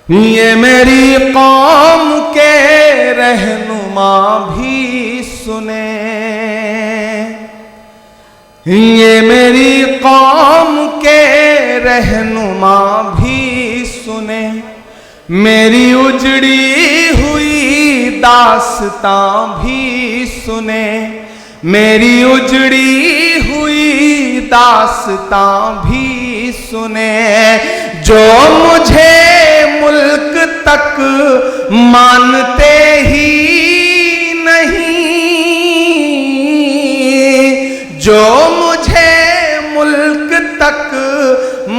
یہ میری قوم کے رہنما بھی سنیں، یہ میری قوم کے رہنما بھی سنیں، میری اجڑی ہوئی داستاں بھی سنیں، میری اجڑی ہوئی داستاں بھی سنیں، جو مجھے ملک تک مانتے ہی نہیں، جو مجھے ملک تک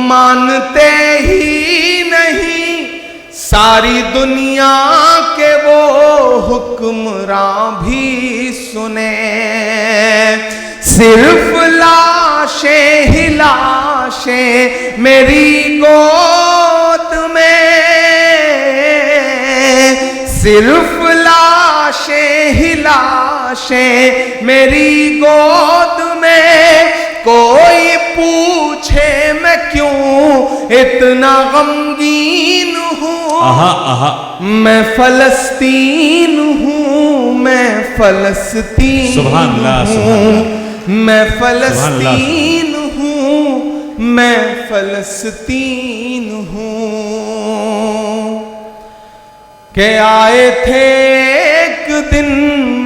مانتے ہی نہیں، ساری دنیا کے وہ حکمراں بھی سنیں، صرف لاشیں ہی لاشیں میری گود میں، صرف لاشیں ہی لاشیں میری گود میں، کوئی پوچھے میں کیوں اتنا غمگین ہوں، میں فلسطین ہوں، میں فلسطین ہوں، میں فلسطین ہوں، میں فلسطین ہوں، کہ آئے تھے ایک دن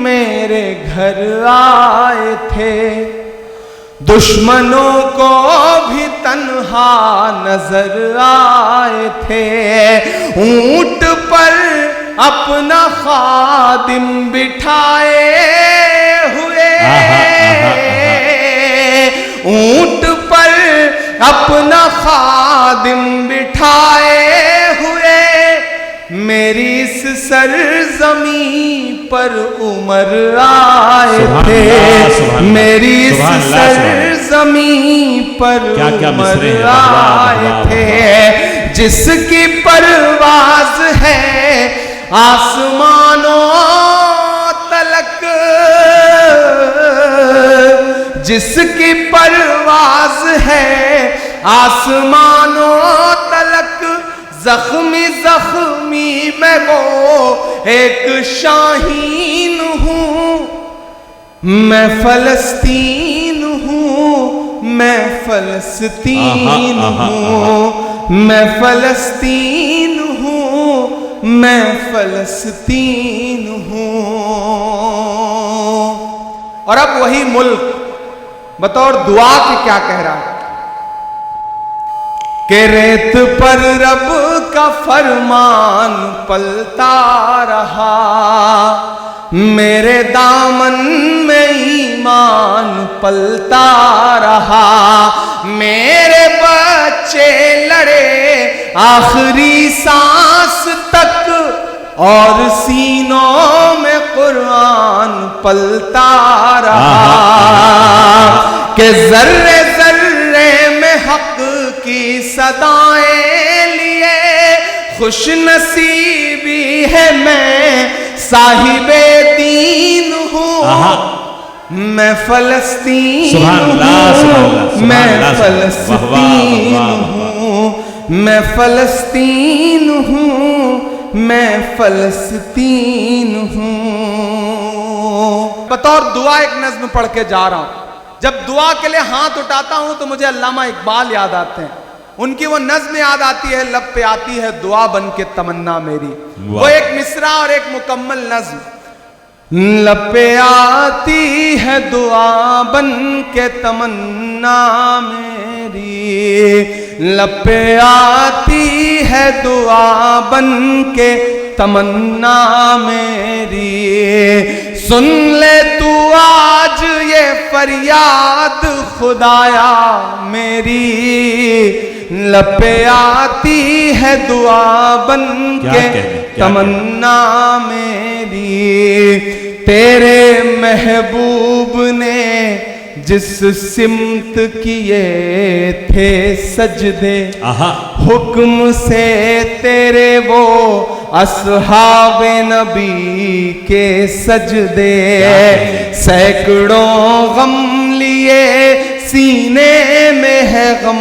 میرے گھر آئے تھے، دشمنوں کو بھی تنہا نظر آئے تھے، اونٹ پر اپنا خادم بٹھائے ہوئے، اونٹ پر اپنا خادم بٹھائے ہوئے، میری اس سرزمین پر عمر آئے تھے، میری اس سرزمین پر عمر آئے تھے، جس کی پرواز ہے آسمانوں تلک، جس کی پرواز ہے آسمانوں تلک، زخمی زخمی میں وہ ایک شاہین ہوں، میں فلسطین ہوں، میں فلسطین ہوں، میں فلسطین ہوں، میں فلسطین ہوں۔ اور اب وہی ملک بطور دعا کے کیا کہہ رہا ہے کہ ریت پر رب کا فرمان پلتا رہا، میرے دامن میں ایمان پلتا رہا، میرے بچے لڑے آخری سانس تک، اور سینوں میں قرآن پلتا رہا، کہ ذرے ذرے میں حق کی صدائیں لیے خوش نصیبی ہے میں صاحب دین ہوں، میں فلسطین ہوں، میں فلسطین ہوں، میں فلسطین ہوں، میں فلسطین ہوں۔ بطور دعا ایک نظم پڑھ کے جا رہا ہوں، جب دعا کے لیے ہاتھ اٹھاتا ہوں تو مجھے علامہ اقبال یاد آتے ہیں، ان کی وہ نظم یاد آتی ہے، لب پہ آتی ہے دعا بن کے تمنا میری، وہ ایک مصرع اور ایک مکمل نظم، لب پہ آتی ہے دعا بن کے تمنا میری، لب پہ آتی ہے دعا بن کے تمنا میری، سن لے تو آج یہ فریاد خدایا میری، لب پہ آتی ہے دعا بن کے تمنا میری، تیرے محبوب نے جس سمت کیے تھے سجدے، حکم سے تیرے وہ اصحاب نبی کے سجدے، سینکڑوں غم لیے سینے میں ہے غم